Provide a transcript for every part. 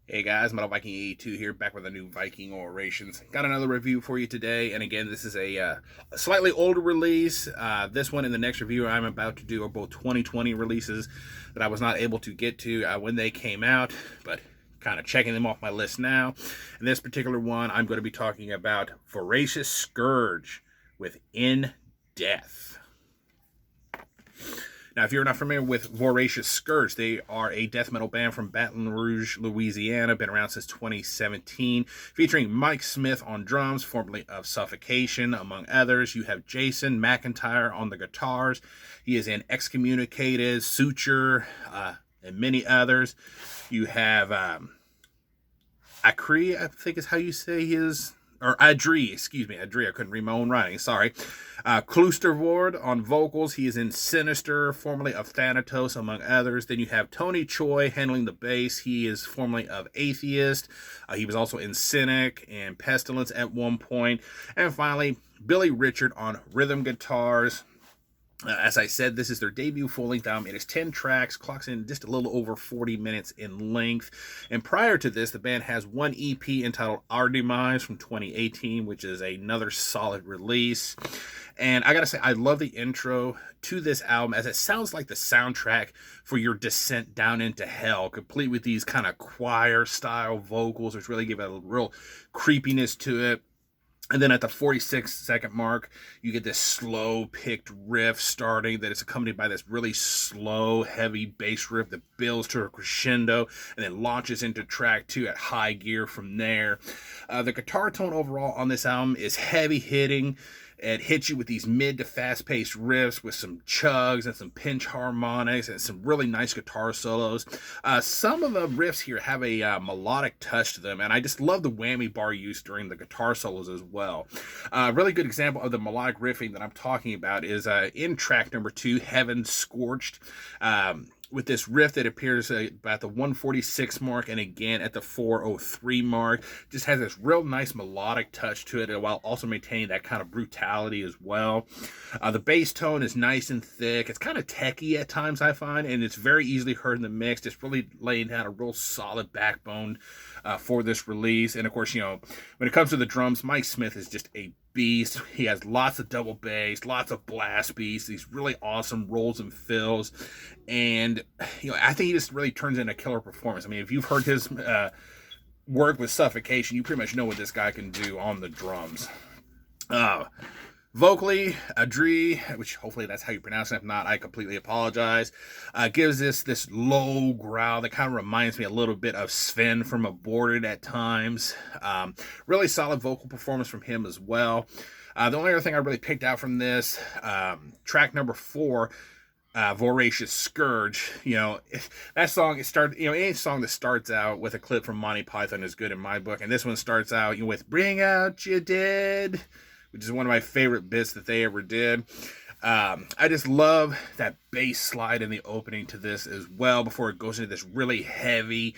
Hey guys, Metal Viking 82 here, back with a new Viking Orations. Got another review for you today, and again, this is a slightly older release. This one and the next review I'm about to do are both 2020 releases that I was not able to get to when they came out, but kind of checking them off my list now. In this particular one, I'm going to be talking about Voracious Scourge with In Death. Now, if you're not familiar with Voracious Scourge, they are a death metal band from Baton Rouge, Louisiana. Been around since 2017, featuring Mike Smith on drums, formerly of Suffocation, among others. You have Jason McIntyre on the guitars. He is in Excommunicated, Suture, and many others. You have Akri, I think is how you say his... or Adri, excuse me, Adri, I couldn't read my own writing, sorry. Kloostervoord on vocals, he is in Sinister, formerly of Thanatos, among others. Then you have Tony Choi handling the bass, he is formerly of Atheist. He was also in Cynic and Pestilence at one point. And finally, Billy Richard on rhythm guitars. As I said, this is their debut full-length album. It is 10 tracks, clocks in just a little over 40 minutes in length. And prior to this, the band has one EP entitled Our Demise from 2018, which is another solid release. And I gotta say, I love the intro to this album, as it sounds like the soundtrack for your descent down into hell, complete with these kind of choir-style vocals, which really give it a real creepiness to it. And then at the 46-second mark, you get this slow-picked riff starting that is accompanied by this really slow, heavy bass riff that builds to a crescendo and then launches into track 2 at high gear from there. The guitar tone overall on this album is heavy-hitting. It hits you with these mid to fast-paced riffs with some chugs and some pinch harmonics and some really nice guitar solos. Some of the riffs here have a melodic touch to them, and I just love the whammy bar use during the guitar solos as well. A really good example of the melodic riffing that I'm talking about is in track number 2, Heaven Scorched. With this riff that appears about the 146 mark and again at the 403 mark. Just has this real nice melodic touch to it, while also maintaining that kind of brutality as well. The bass tone is nice and thick. It's kind of techy at times, I find, and it's very easily heard in the mix. Just really laying down a real solid backbone for this release. And of course, you know, when it comes to the drums, Mike Smith is just a beast. He has lots of double bass, lots of blast beats, these really awesome rolls and fills, and you know, I think he just really turns in a killer performance. I mean, if you've heard his work with Suffocation, you pretty much know what this guy can do on the drums. Vocally, Adri, which hopefully that's how you pronounce it. If not, I completely apologize. Gives this low growl that kind of reminds me a little bit of Sven from Aborted at times. Really solid vocal performance from him as well. The only other thing I really picked out from this, track number 4, Voracious Scourge, you know, that song, any song that starts out with a clip from Monty Python is good in my book, and this one starts out with Bring Out Your Dead, which is one of my favorite bits that they ever did. I just love that bass slide in the opening to this as well, before it goes into this really heavy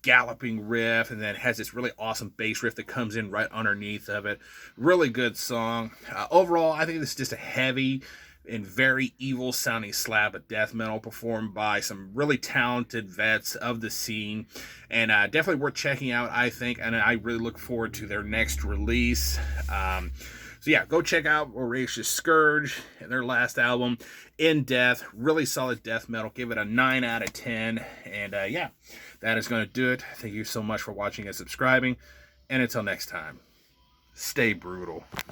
galloping riff, and then has this really awesome bass riff that comes in right underneath of it. Really good song. Overall, I think this is just a heavy and very evil sounding slab of death metal performed by some really talented vets of the scene, and definitely worth checking out, I think, and I really look forward to their next release. So yeah, go check out Voracious Scourge and their last album, In Death. Really solid death metal. Give it a 9 out of 10. And yeah, that is going to do it. Thank you so much for watching and subscribing. And until next time, stay brutal.